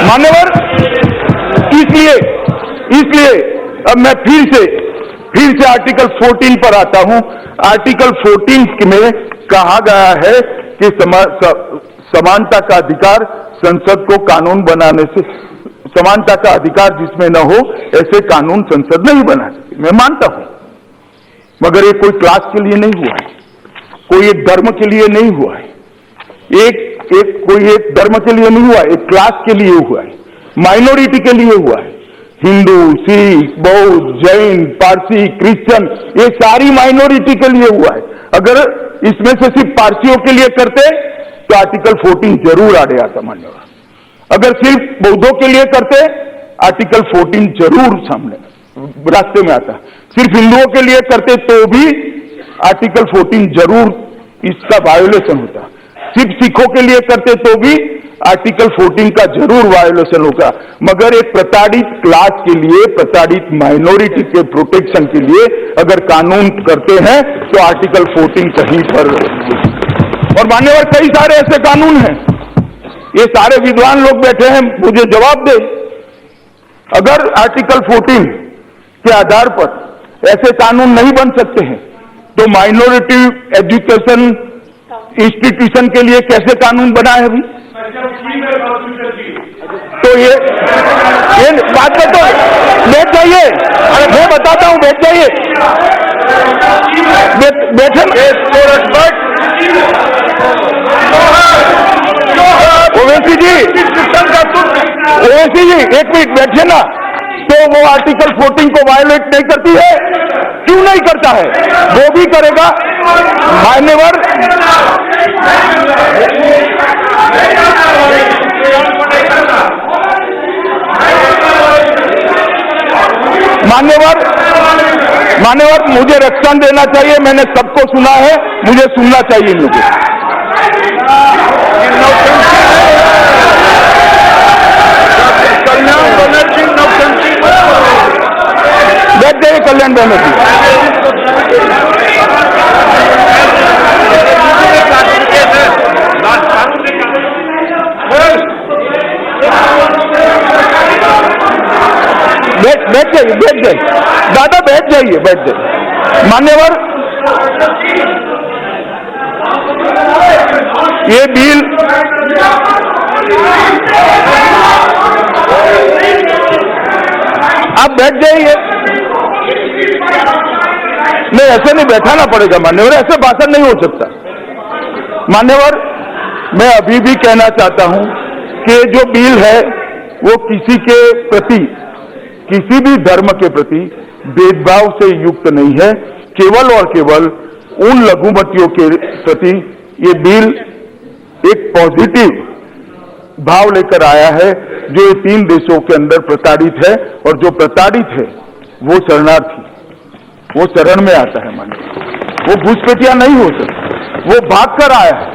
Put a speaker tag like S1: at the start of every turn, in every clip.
S1: मान्यवर, इसलिए अब मैं फिर से आर्टिकल 14 पर आता हूं। आर्टिकल 14 में कहा गया है कि समानता का अधिकार संसद को कानून बनाने से, समानता का अधिकार जिसमें न हो ऐसे कानून संसद नहीं बना सकती। मैं मानता हूं, मगर ये कोई क्लास के लिए नहीं हुआ है, कोई एक धर्म के लिए नहीं हुआ है, कोई एक धर्म के लिए नहीं हुआ, एक क्लास के लिए हुआ है, माइनॉरिटी के लिए हुआ है। हिंदू, सिख, बौद्ध, जैन, पारसी, क्रिश्चियन, ये सारी माइनॉरिटी के लिए हुआ है। अगर इसमें से सिर्फ पारसियों के लिए करते तो आर्टिकल 14 जरूर आड़े आता मान्यवर। अगर सिर्फ बौद्धों के लिए करते आर्टिकल 14 जरूर सामने रास्ते में आता। सिर्फ हिंदुओं के लिए करते तो भी आर्टिकल 14 जरूर इसका वायोलेशन होता। सिर्फ सिखों के लिए करते तो भी आर्टिकल 14 का जरूर वायोलेशन होगा। मगर एक प्रताड़ित क्लास के लिए, प्रताड़ित माइनॉरिटी के प्रोटेक्शन के लिए अगर कानून करते हैं तो आर्टिकल 14 कहीं पर। और मान्यवर, कई सारे ऐसे कानून हैं, ये सारे विद्वान लोग बैठे हैं, मुझे जवाब दे। अगर आर्टिकल 14 के आधार पर ऐसे कानून नहीं बन सकते हैं तो माइनॉरिटी एजुकेशन इंस्टीट्यूशन के लिए कैसे कानून बना है अभी? तो ये बात में तो बैठ जाइए, मैं बताता हूं, बैठ जाइए, बैठे ओवैसी जी, एक मिनट बैठिए ना। तो वो आर्टिकल 14 को वायोलेट नहीं करती है? क्यों नहीं करता है? वो भी करेगा मान्यवर। मान्यवर, मुझे रक्षण देना चाहिए। मैंने सबको सुना है, मुझे सुनना चाहिए। मुझे बैठ जाइए कल्याण बनर्जी। बैठ जाइए दादा, बैठ जाइए। मान्यवर, ये बिल आप बैठ जाइए। नहीं, ऐसे नहीं बैठाना पड़ेगा मान्यवर, ऐसे भाषण नहीं हो सकता। मान्यवर, मैं अभी भी कहना चाहता हूं कि जो बिल है वो किसी के प्रति, किसी भी धर्म के प्रति भेदभाव से युक्त नहीं है। केवल और केवल उन लघुमतियों के प्रति ये बिल एक पॉजिटिव भाव लेकर आया है जो 3 देशों के अंदर प्रताड़ित है, और जो प्रताड़ित है वो शरणार्थी, वो शरण में आता है मान्यवर। वो घुसपैठिया नहीं हो सकता, वो भाग कर आया है,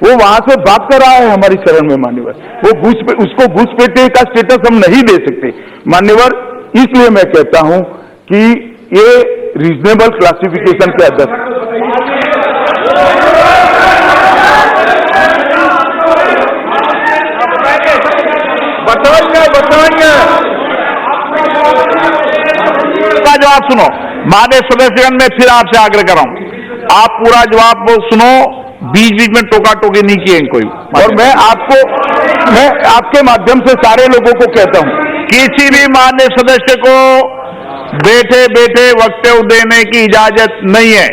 S1: वो वहां से भाग कर आया है हमारी शरण में मान्यवर। उसको घुसपैठिए का स्टेटस हम नहीं दे सकते मान्यवर। इसलिए मैं कहता हूं कि ये रीजनेबल क्लासिफिकेशन के अंदर बताएंगे
S2: का जवाब सुनो। माननीय सदस्यगण, मैं फिर आपसे आग्रह कर रहा हूं, आप पूरा जवाब सुनो, बीच बीच में टोका टोकी नहीं किए कोई।
S1: और मैं आपके माध्यम से सारे लोगों को कहता हूं,
S2: किसी भी माननीय सदस्य को बैठे बैठे वक्तव्य देने की इजाजत नहीं है।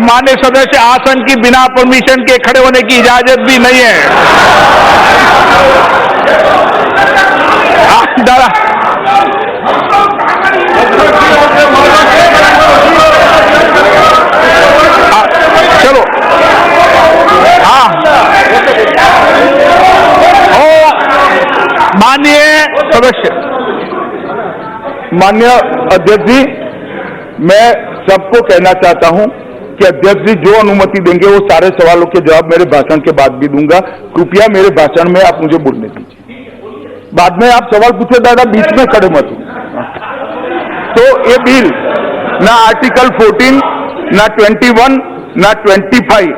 S2: माननीय सदस्य आसन की बिना परमिशन के खड़े होने की इजाजत भी नहीं है। चलो, हाँ, माननीय सदस्य।
S1: माननीय अध्यक्ष जी, मैं सबको कहना चाहता हूं कि अध्यक्ष जी जो अनुमति देंगे वो सारे सवालों के जवाब मेरे भाषण के बाद भी दूंगा। कृपया मेरे भाषण में आप मुझे बोलने दीजिए। बाद में आप सवाल पूछे दादा, बीच में खड़े मत हो। तो ये बिल ना आर्टिकल 14, ना 21, ना 25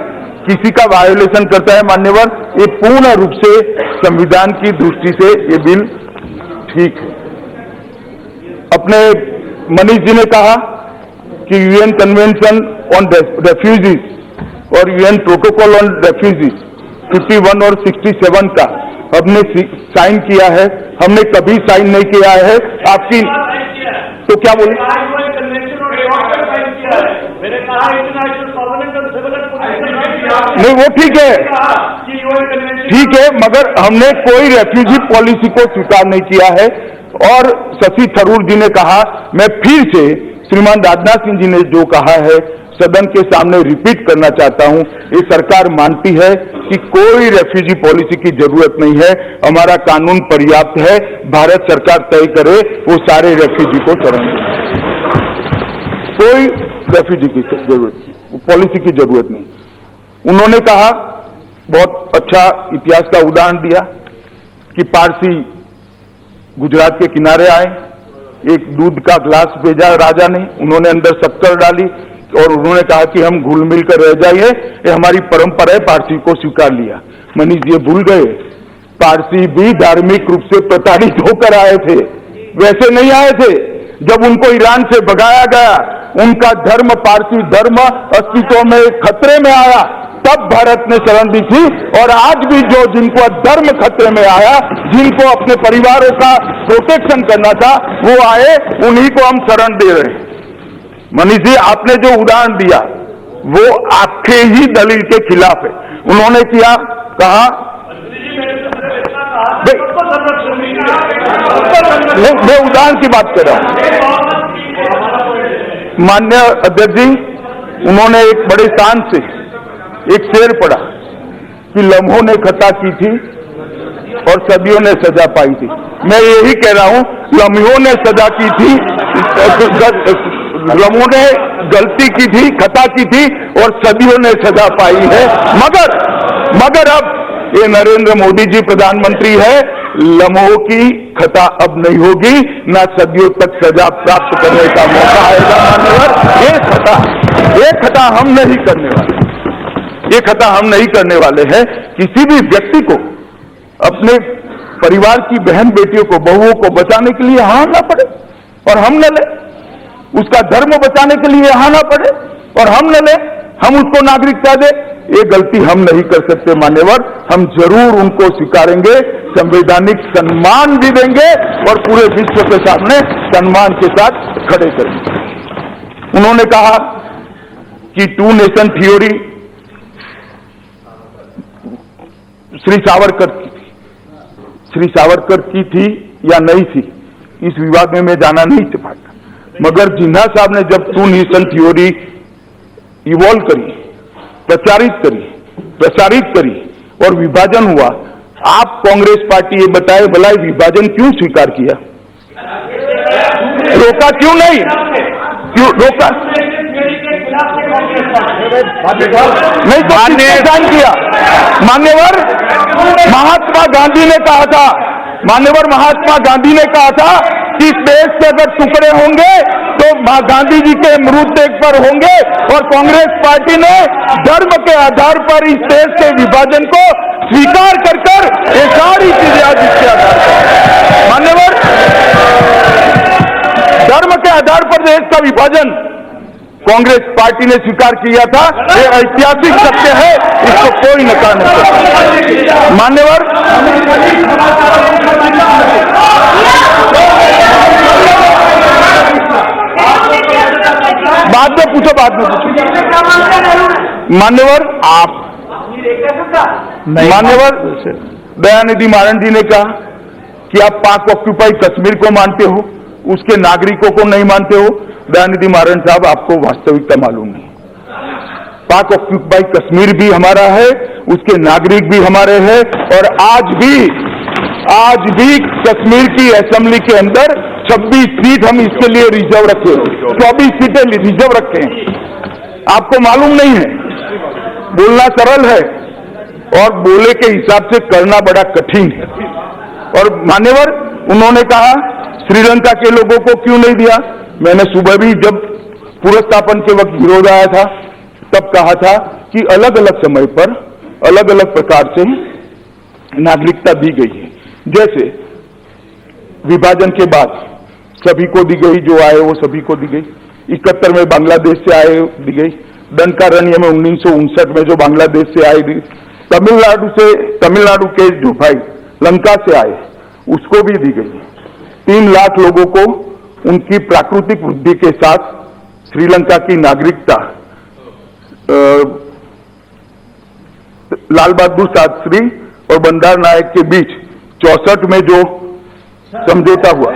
S1: किसी का वायोलेशन करता है मान्यवर। ये पूर्ण रूप से संविधान की दृष्टि से ये बिल ठीक है। अपने मनीष जी ने कहा कि यूएन कन्वेंशन ऑन रेफ्यूजीज और यूएन प्रोटोकॉल ऑन रेफ्यूजीज 51 और 67 का हमने साइन किया है। हमने कभी साइन नहीं किया है। आपकी तो क्या बोले? नहीं, वो ठीक है, ठीक है, मगर हमने कोई रेफ्यूजी पॉलिसी को स्वीकार नहीं किया है। और शशि थरूर जी ने कहा, मैं फिर से श्रीमान राजनाथ सिंह जी ने जो कहा है सदन के सामने रिपीट करना चाहता हूं, ये सरकार मानती है कि कोई रेफ्यूजी पॉलिसी की जरूरत नहीं है। हमारा कानून पर्याप्त है। भारत सरकार तय करे वो सारे रेफ्यूजी को शरण दे। कोई रेफ्यूजी की जरूरत, पॉलिसी की जरूरत नहीं। उन्होंने कहा, बहुत अच्छा इतिहास का उदाहरण दिया कि पारसी गुजरात के किनारे आए, एक दूध का ग्लास भेजा राजा ने, उन्होंने अंदर शक्कर डाली और उन्होंने कहा कि हम घुल मिल कर रह जाइए, ये हमारी परंपरा है। पारसी को स्वीकार लिया। मनीष जी भूल गए, पारसी भी धार्मिक रूप से प्रताड़ित होकर आए थे, वैसे नहीं आए थे। जब उनको ईरान से भगाया गया, उनका धर्म, पारसी धर्म अस्तित्व में खतरे में आया, तब भारत ने शरण दी थी। और आज भी जो जिनको धर्म खतरे में आया, जिनको अपने परिवारों का प्रोटेक्शन करना था, वो आए, उन्हीं को हम शरण दे रहे हैं। मनीष जी, आपने जो उदाहरण दिया वो आपके ही दलील के खिलाफ है। उन्होंने किया, कहा, मैं उदाहरण की बात कर रहा हूं। माननीय अध्यक्ष जी, उन्होंने एक बड़े शान से एक शेर पढ़ा कि लम्हों ने खता की थी और सदियों ने सजा पाई थी। मैं यही कह रहा हूं, लम्हों ने सजा की थी, लम्हों ने गलती की थी, खता की थी और सदियों ने सजा पाई है। मगर अब ये नरेंद्र मोदी जी प्रधानमंत्री है, लम्हों की खता अब नहीं होगी, ना सदियों तक सजा प्राप्त करने का मौका आएगा मान्यवर। ये खता हम नहीं करने वाले, ये खता हम नहीं करने वाले हैं। किसी भी व्यक्ति को अपने परिवार की बहन बेटियों को, बहुओं को बचाने के लिए हारना पड़े और हम न ले, उसका धर्म बचाने के लिए यहाँ ना पड़े और हम न ले, हम उसको नागरिकता दे, ये गलती हम नहीं कर सकते मान्यवर। हम जरूर उनको स्वीकारेंगे, संवैधानिक सम्मान भी देंगे और पूरे विश्व के सामने सम्मान के साथ खड़े करेंगे। उन्होंने कहा कि 2 नेशन थ्योरी श्री सावरकर की थी या नहीं थी, इस विवाद में मैं जाना नहीं चाहता। मगर जिन्ना साहब ने जब 2 नेशन थ्योरी इवॉल्व करी, प्रचारित करी और विभाजन हुआ, आप कांग्रेस पार्टी ये बताए भला विभाजन क्यों स्वीकार किया? रोका क्यों नहीं? क्यों रोका नहीं? तो किसने किया? मान्यवर महात्मा गांधी ने कहा था, मान्यवर महात्मा गांधी ने कहा था कि इस देश के अगर टुकड़े होंगे तो गांधी जी के मृतदेह पर होंगे। और कांग्रेस पार्टी ने धर्म के आधार पर इस देश के विभाजन को स्वीकार कर ये सारी चीजें आज इसके आधार पर, मान्यवर, धर्म के आधार पर देश का विभाजन कांग्रेस पार्टी ने स्वीकार किया था। ये ऐतिहासिक सत्य है, इसको कोई नकार नहीं सकता। मान्यवर, बाद में पूछो। मान्यवर, आप मान्यवर दयानिधि मारन जी ने कहा कि आप पाक ऑक्यूपाई कश्मीर को मानते हो, उसके नागरिकों को नहीं मानते हो। दयानिधि मारन साहब, आपको वास्तविकता मालूम नहीं। पाक ऑक्यूपाई कश्मीर भी हमारा है, उसके नागरिक भी हमारे हैं। और आज भी कश्मीर की असेंबली के अंदर 26 सीट हम इसके लिए रिजर्व रखे, 24 सीटें रिजर्व रखे हैं। आपको मालूम नहीं है। बोलना सरल है और बोले के हिसाब से करना बड़ा कठिन है। और मान्यवर, उन्होंने कहा श्रीलंका के लोगों को क्यों नहीं दिया? मैंने सुबह भी जब पुनर्स्थापन के वक्त विरोध आया था, तब कहा था कि अलग अलग समय पर अलग अलग प्रकार से नागरिकता दी गई है। जैसे विभाजन के बाद सभी को दी गई, जो आए वो सभी को दी गई। 71 में बांग्लादेश से आए दी गई। दंडकारण्य में 1959 में जो बांग्लादेश से आए दी। तमिलनाडु के जो भाई लंका से आए उसको भी दी गई। 3 लाख लोगों को उनकी प्राकृतिक वृद्धि के साथ श्रीलंका की नागरिकता लाल बहादुर शास्त्री और बंडार नायक के बीच 64 में जो समझौता हुआ,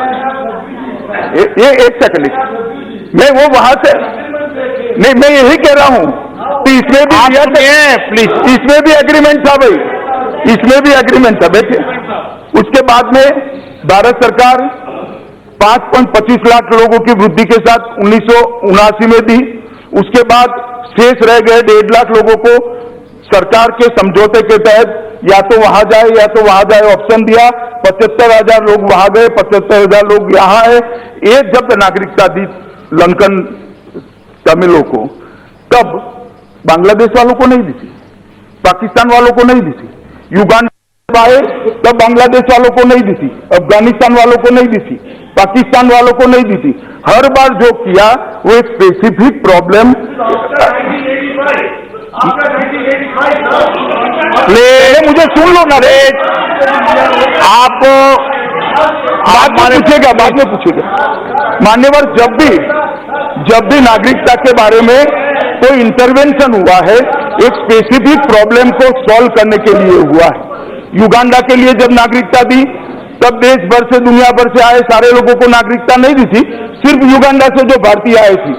S1: ये एक सेकंड, मैं वो वहां से नहीं, मैं यही कह रहा हूं कि इसमें भी प्लीज, इसमें भी एग्रीमेंट था भाई, इसमें भी एग्रीमेंट था। बैठे, उसके बाद में भारत सरकार 5.25 लाख लोगों की वृद्धि के साथ 1979 में दी। उसके बाद शेष रह गए 1.5 लाख लोगों को सरकार के समझौते के तहत या तो वहां जाए या तो वहां जाए ऑप्शन दिया। 75,000 लोग वहां गए, 75,000 लोग यहां है। ये जब नागरिकता दी लंकन तमिलों को, तब बांग्लादेश वालों को नहीं दी थी, पाकिस्तान वालों को नहीं दी थी। युगांडा आए तब बांग्लादेश वालों को नहीं दी थी, अफगानिस्तान वालों को नहीं दी थी, पाकिस्तान वालों को नहीं दी थी। हर बार जो किया वो एक स्पेसिफिक प्रॉब्लम। मुझे सुन लो ना रे, आप बाद में पूछेगा। मान्यवर, जब भी नागरिकता के बारे में कोई इंटरवेंशन हुआ है, एक स्पेसिफिक प्रॉब्लम को सॉल्व करने के लिए हुआ है। युगांडा के लिए जब नागरिकता दी तब देश भर से, दुनिया भर से आए सारे लोगों को नागरिकता नहीं दी थी, सिर्फ युगांडा से जो भारतीय आए थी।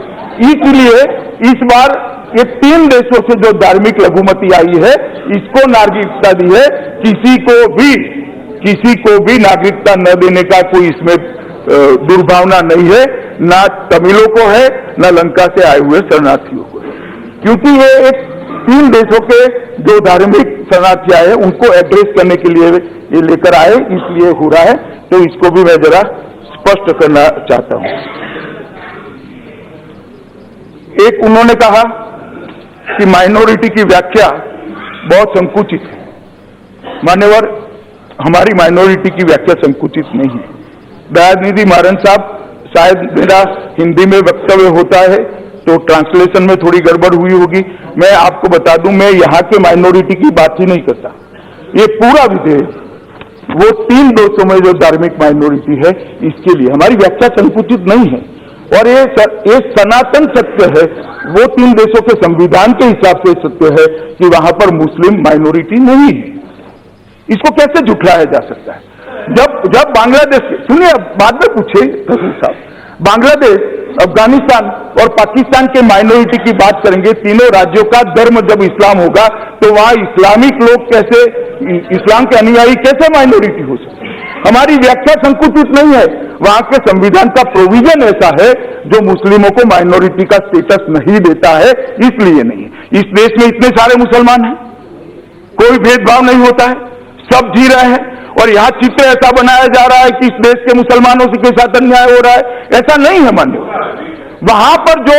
S1: इसलिए इस बार ये 3 देशों से जो धार्मिक लघुमती आई है, इसको नागरिकता दी है। किसी को भी नागरिकता न देने का कोई इसमें दुर्भावना नहीं है, ना तमिलों को है, ना लंका से आए हुए शरणार्थियों को है। क्योंकि ये एक 3 देशों के जो धार्मिक शरणार्थी आए उनको एड्रेस करने के लिए ये लेकर आए, इसलिए हो रहा है। तो इसको भी मैं जरा स्पष्ट करना चाहता हूं। एक उन्होंने कहा कि माइनॉरिटी की व्याख्या बहुत संकुचित है। मान्यवर, हमारी माइनॉरिटी की व्याख्या संकुचित नहीं है। दयानिधि मारन साहब, शायद मेरा हिंदी में वक्तव्य होता है तो ट्रांसलेशन में थोड़ी गड़बड़ हुई होगी। मैं आपको बता दूं, मैं यहाँ के माइनॉरिटी की बात ही नहीं करता। ये पूरा विधेयक वो 3 देशों में जो धार्मिक माइनॉरिटी है, इसके लिए हमारी व्याख्या संकुचित नहीं है। और ये सनातन सत्य है, वो 3 देशों के संविधान के हिसाब से सत्य है कि वहां पर मुस्लिम माइनॉरिटी नहीं है। इसको कैसे झुठलाया जा सकता है? जब बांग्लादेश, सुनिए, बाद में पूछे साहब, बांग्लादेश, अफगानिस्तान और पाकिस्तान के माइनॉरिटी की बात करेंगे, तीनों राज्यों का धर्म जब इस्लाम होगा तो वहां इस्लामिक लोग कैसे, इस्लाम के अनुयायी कैसे माइनॉरिटी हो सकते? हमारी व्याख्या संकुचित नहीं है। वहां के संविधान का प्रोविजन ऐसा है जो मुस्लिमों को माइनॉरिटी का स्टेटस नहीं देता है, इसलिए नहीं। इस देश में इतने सारे मुसलमान हैं, कोई भेदभाव नहीं होता है, सब जी रहे हैं। और यहाँ चित्र ऐसा बनाया जा रहा है कि इस देश के मुसलमानों के साथ अन्याय हो रहा है, ऐसा नहीं है। मान्य, वहां पर जो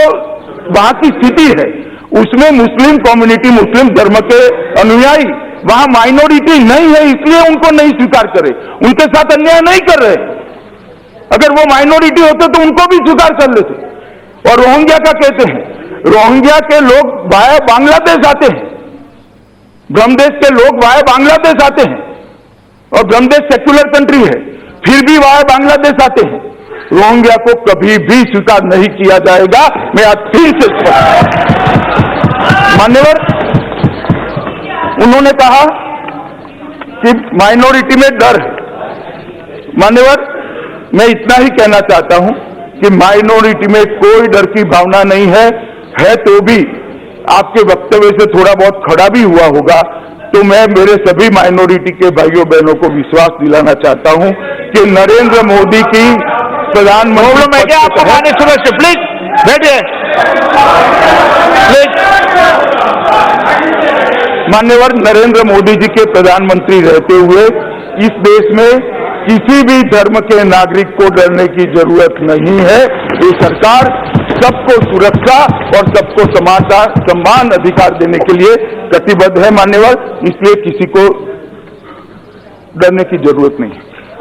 S1: वहां की स्थिति है उसमें मुस्लिम कम्युनिटी, मुस्लिम धर्म के अनुयायी वहां माइनॉरिटी नहीं है, इसलिए उनको नहीं स्वीकार करे, उनके साथ अन्याय नहीं कर रहे। अगर वो माइनॉरिटी होते तो उनको भी स्वीकार कर लेते। और रोहिंग्या का कहते हैं, रोहिंग्या के लोग वाया बांग्लादेश आते हैं, ब्रह्मदेश के लोग वाया बांग्लादेश आते हैं, और ब्रह्मदेश सेक्युलर कंट्री है, फिर भी वाया बांग्लादेश आते हैं। रोहिंग्या को कभी भी स्वीकार नहीं किया जाएगा। मैं आज फिर से मान्यवर, उन्होंने कहा कि माइनॉरिटी में डर है। मान्यवर, मैं इतना ही कहना चाहता हूं कि माइनॉरिटी में कोई डर की भावना नहीं है तो भी आपके वक्तव्य से थोड़ा बहुत खड़ा भी हुआ होगा। तो मैं मेरे सभी माइनॉरिटी के भाइयों बहनों को विश्वास दिलाना चाहता हूं कि नरेंद्र मोदी की प्रधानमंत्री,
S2: आपको माने सुबह से प्लीज बैठिए,
S1: मान्यवर, नरेंद्र मोदी जी के प्रधानमंत्री रहते हुए इस देश में किसी भी धर्म के नागरिक को डरने की जरूरत नहीं है। ये सरकार सबको सुरक्षा और सबको समानता समान अधिकार देने के लिए कटिबद्ध है मान्यवर, इसलिए किसी को डरने की जरूरत नहीं है।